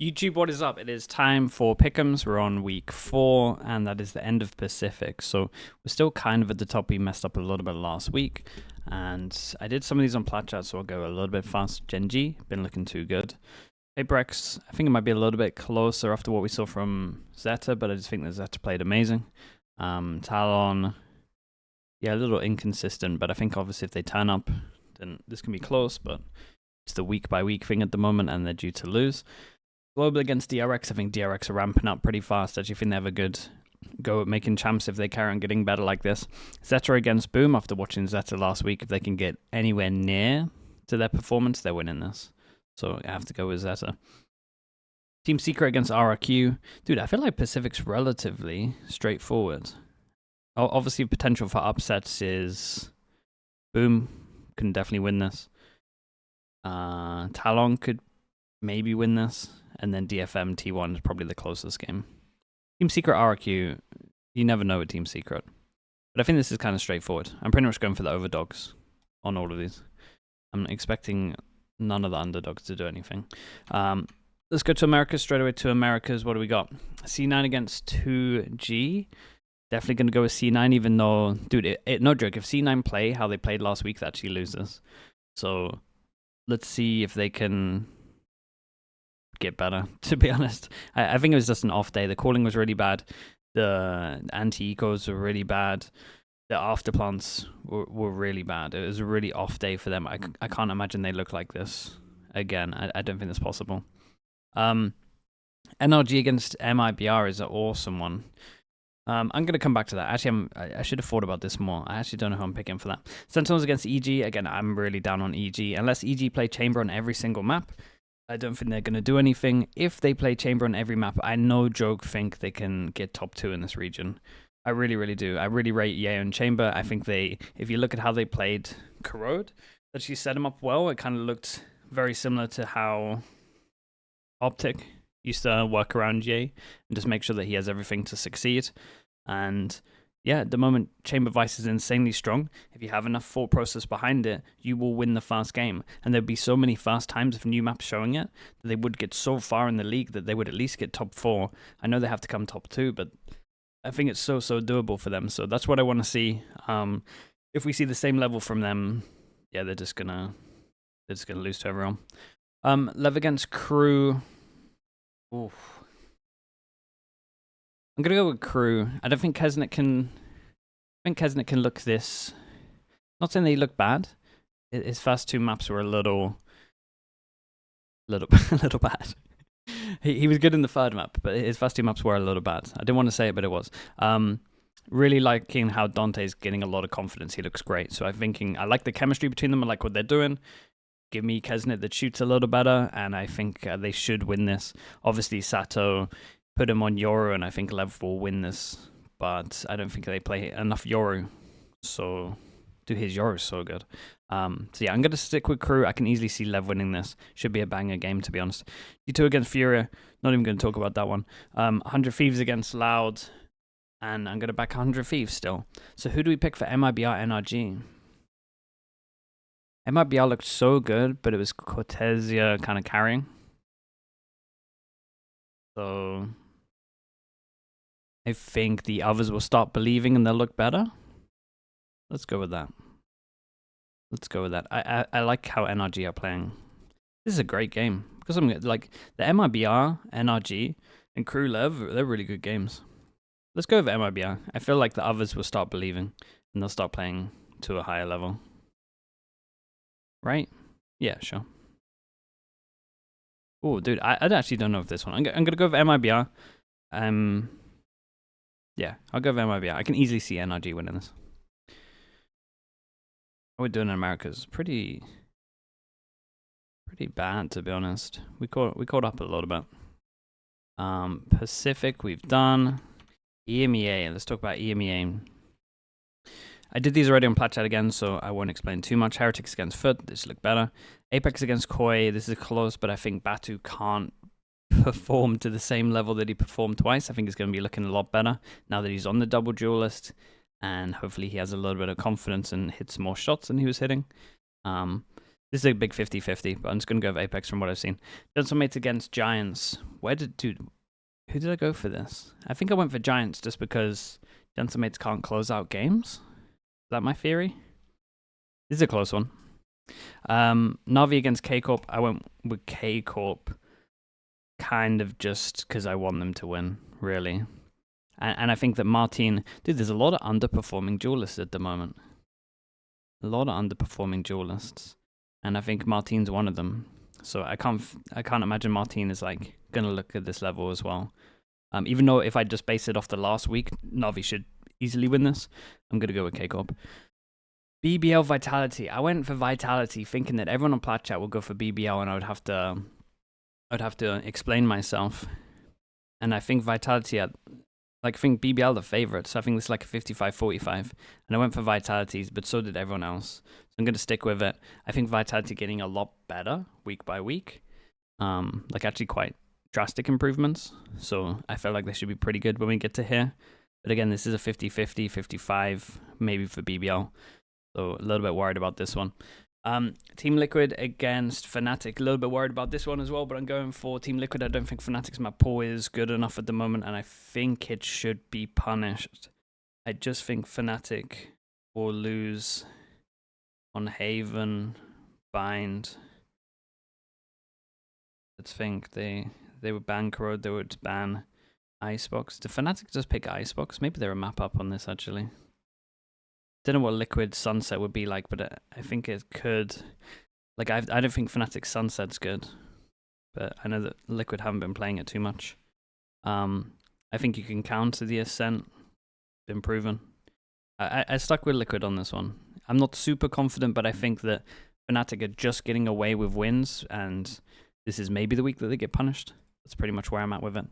YouTube, what is up? It is time for Pickems. We're on week 4, and that is the end of Pacific. So we're still kind of at the top. We messed up a little bit last week, and I did some of these on plat chat, so I'll go a little bit fast. Gen G, been looking too good. Apex, I think it might be a little bit closer after what we saw from Zeta, but I just think that Zeta played amazing. Talon, yeah, a little inconsistent, but I think obviously if they turn up, then this can be close, but it's the week-by-week thing at the moment, and they're due to lose. Global against DRX, I think DRX are ramping up pretty fast. I actually think they have a good go at making champs if they carry on getting better like this. Zeta against Boom, after watching Zeta last week, if they can get anywhere near to their performance, they're winning this. So I have to go with Zeta. Team Secret against RRQ. Dude, I feel like Pacific's relatively straightforward. Obviously, potential for upsets is Boom can definitely win this. Talon could maybe win this. And then DFM T1 is probably the closest game. Team Secret RRQ, you never know with Team Secret. But I think this is kind of straightforward. I'm pretty much going for the overdogs on all of these. I'm expecting none of the underdogs to do anything. Let's go to Americas, straight away to Americas. What do we got? C9 against 2G. Definitely going to go with C9, even though, dude, no joke, if C9 play how they played last week, they actually lose this. So let's see if they can get better, to be honest. I think it was just an off day. The calling was really bad. The anti-ecos were really bad. The afterplants were really bad. It was a really off day for them. I can't imagine they look like this again. I don't think that's possible. NRG against MIBR is an awesome one. I'm going to come back to that. Actually, I should have thought about this more. I actually don't know who I'm picking for that. Sentinels against EG. Again, I'm really down on EG. Unless EG play Chamber on every single map, I don't think they're going to do anything. If they play Chamber on every map, I no joke think they can get top 2 in this region. I really, really do. I really rate Yeo and Chamber. I think if you look at how they played Corrode, that she set him up well. It kind of looked very similar to how Optic used to work around Ye and just make sure that he has everything to succeed. And yeah, at the moment, Chamber Vice is insanely strong. If you have enough thought process behind it, you will win the first game. And there'd be so many fast times of new maps showing it that they would get so far in the league that they would at least get top 4. I know they have to come top 2, but I think it's so doable for them. So that's what I want to see. If we see the same level from them, yeah, they're just gonna lose to everyone. Lev against Crew. Oof. I'm gonna go with Crew. I don't think Kesnet can. I think Kesnet can look this. Not saying they look bad. His first 2 maps were a little bad. He was good in the 3rd map, but his first 2 maps were a little bad. I didn't want to say it, but it was. Really liking how Dante's getting a lot of confidence. He looks great. So I'm thinking I like the chemistry between them. I like what they're doing. Give me Kesnet that shoots a little better, and I think they should win this. Obviously, Sato put him on Yoru, and I think Lev will win this, but I don't think they play enough Yoru. So, dude, his Yoru is so good. So yeah, I'm going to stick with Crew. I can easily see Lev winning this. Should be a banger game, to be honest. G2 against Furia. Not even going to talk about that one. 100 Thieves against Loud, and I'm going to back 100 Thieves still. So who do we pick for MIBR NRG? MIBR looked so good, but it was Cortesia kind of carrying. So I think the others will start believing and they'll look better. Let's go with that. Let's go with that. I like how NRG are playing. This is a great game. Because I'm like the MIBR, NRG, and Crew Lev, they're really good games. Let's go with MIBR. I feel like the others will start believing and they'll start playing to a higher level. Right? Yeah, sure. Oh, dude, I actually don't know if this one. I'm going to go with MIBR. Yeah, I'll go with MIBR. I can easily see NRG winning this. What we're doing in America is pretty bad, to be honest. We caught up a little bit. Pacific, we've done. EMEA. Let's talk about EMEA. I did these already on plat chat again, so I won't explain too much. Heretics against Foot, this look better. Apex against Koi, this is close, but I think Batu can't perform to the same level that he performed twice. I think he's going to be looking a lot better now that he's on the double duelist, and hopefully he has a little bit of confidence and hits more shots than he was hitting. This is a big 50-50, but I'm just going to go with Apex from what I've seen. Gentlemate against Giants. Who did I go for this? I think I went for Giants just because Gentlemates can't close out games. Is that my theory? This is a close one. Navi against K-Corp. I went with K-Corp kind of just because I want them to win, really. And I think that Martin... Dude, there's a lot of underperforming duelists at the moment. A lot of underperforming duelists. And I think Martin's one of them. So I can't imagine Martin is like going to look at this level as well. Even though if I just base it off the last week, Navi should easily win this. I'm going to go with K-Corp. BBL Vitality. I went for Vitality thinking that everyone on Plat Chat would go for BBL and I would have to explain myself. And I think Vitality I think BBL the favorites. So I think this is like a 55-45. And I went for Vitalities, but so did everyone else. So I'm going to stick with it. I think Vitality getting a lot better week by week. Like actually quite drastic improvements. So I feel like they should be pretty good when we get to here. But again, this is a 50-50, 55, maybe for BBL. So a little bit worried about this one. Team Liquid against Fnatic. A little bit worried about this one as well, but I'm going for Team Liquid. I don't think Fnatic's map pool is good enough at the moment, and I think it should be punished. I just think Fnatic will lose on Haven, Bind. Let's think. They would ban Corrode, they would ban Icebox. Did Fnatic just pick Icebox? Maybe they're a map up on this, actually. Don't know what Liquid Sunset would be like, but I think it could. Like, I don't think Fnatic Sunset's good, but I know that Liquid haven't been playing it too much. I think you can counter the Ascent. Been proven. I stuck with Liquid on this one. I'm not super confident, but I think that Fnatic are just getting away with wins, and this is maybe the week that they get punished. That's pretty much where I'm at with it.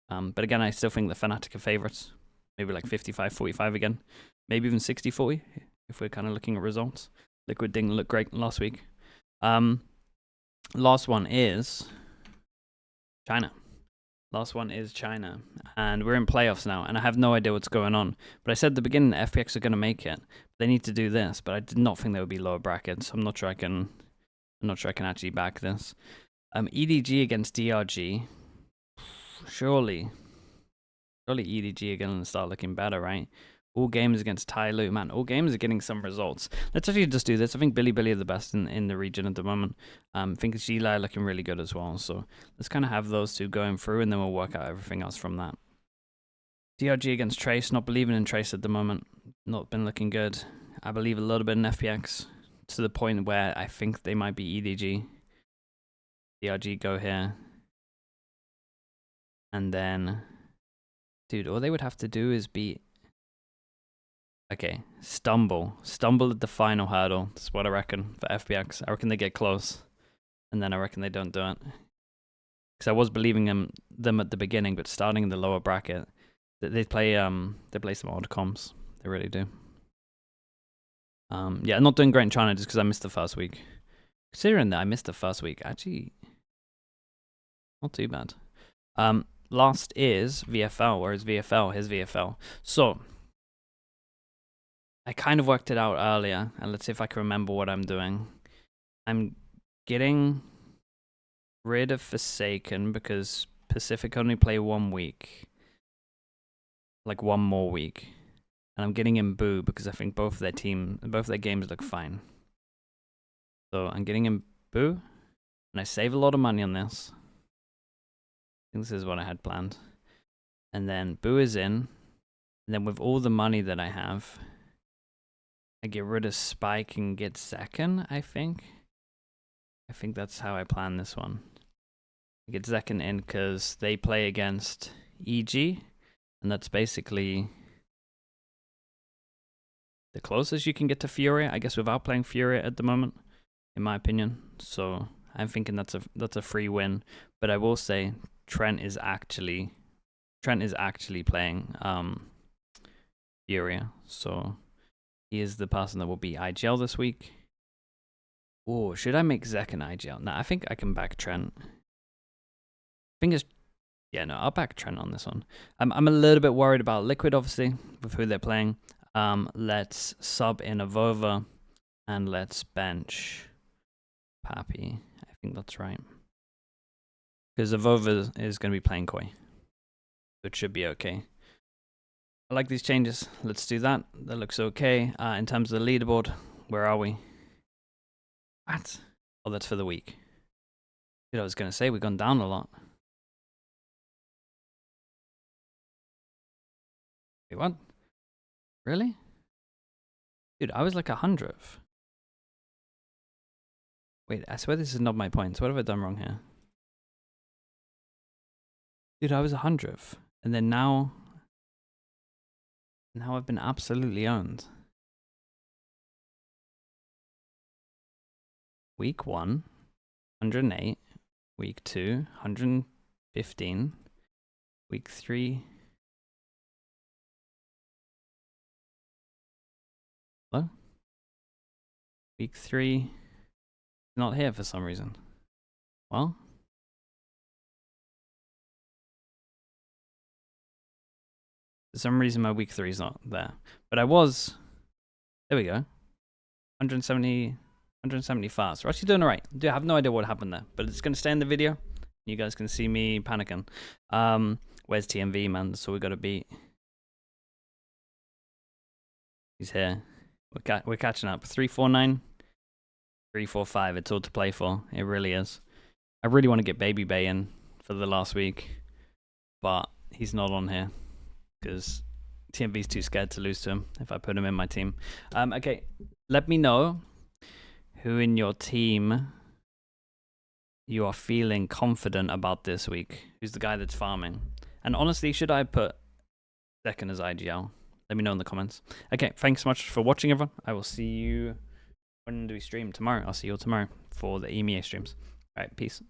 But again, I still think the Fnatic are favorites. Maybe like 55-45 again. Maybe even 60-40 if we're kind of looking at results. Liquid didn't look great last week. Last one is China. Last one is China. And we're in playoffs now, and I have no idea what's going on. But I said at the beginning that FPX are going to make it. They need to do this, but I did not think they would be lower brackets. I'm not sure I can actually back this. EDG against DRG. Surely EDG are going to start looking better, right? All games against Tyloo. Man, all games are getting some results. Let's actually just do this. I think Billy are the best in the region at the moment. I think Sheila are looking really good as well. So let's kind of have those two going through, and then we'll work out everything else from that. DRG against Trace. Not believing in Trace at the moment. Not been looking good. I believe a little bit in FPX to the point where I think they might be EDG. DRG go here. And then... Dude, all they would have to do is beat... Okay, stumble at the final hurdle. That's what I reckon for FPX. I reckon they get close, and then I reckon they don't do it. Because I was believing them at the beginning, but starting in the lower bracket, they play some odd comps. They really do. Yeah, not doing great in China just because I missed the first week. Considering that I missed the first week, actually, not too bad. Last is VFL. Where is VFL? Here's VFL. So. I kind of worked it out earlier, and let's see if I can remember what I'm doing. I'm getting rid of Forsaken because Pacific only play 1 week. Like 1 more week. And I'm getting in Boo because I think both their games look fine. So I'm getting in Boo, and I save a lot of money on this. I think this is what I had planned. And then Boo is in, and then with all the money that I have... I get rid of Spike and get Zekken, I think. I think that's how I plan this one. I get Zekken in because they play against EG, and that's basically the closest you can get to Fury, I guess, without playing Fury at the moment, in my opinion. So I'm thinking that's a free win. But I will say Trent is actually playing Fury, so he is the person that will beat IGL this week. Oh, should I make Zek and IGL? Nah, I think I can back Trent. I think it's... Yeah, no, I'll back Trent on this one. I'm a little bit worried about Liquid, obviously, with who they're playing. Let's sub in Avova, and let's bench Pappy. I think that's right. because Avova is going to be playing Koi. It should be okay. I like these changes. Let's do that. That looks okay. In terms of the leaderboard, where are we? What? Oh, that's for the week. Dude, I was going to say we've gone down a lot. Wait, what? Really? Dude, I was like 100th. Wait, I swear this is not my points. What have I done wrong here? Dude, I was 100th. And then now I've been absolutely owned. Week 1, 108. Week 2, 115. Week 3. Hello? Week 3. Not here for some reason. Well. For some reason my week 3 is not there. But I was. There we go. 170 fast. We're actually doing alright. I have no idea what happened there. But it's going to stay in the video. You guys can see me panicking. Where's TMV, man? That's all we got to beat. He's here. We're catching up. 349. 345. It's all to play for. It really is. I really want to get Baby Bay in for the last week. But he's not on here. Because TMV's too scared to lose to him if I put him in my team. Okay. Let me know who in your team you are feeling confident about this week. Who's the guy that's farming? And honestly, should I put second as IGL? Let me know in the comments. Okay, thanks so much for watching, everyone. I will see you. When do we stream? Tomorrow. I'll see you all tomorrow for the EMEA streams. All right, peace.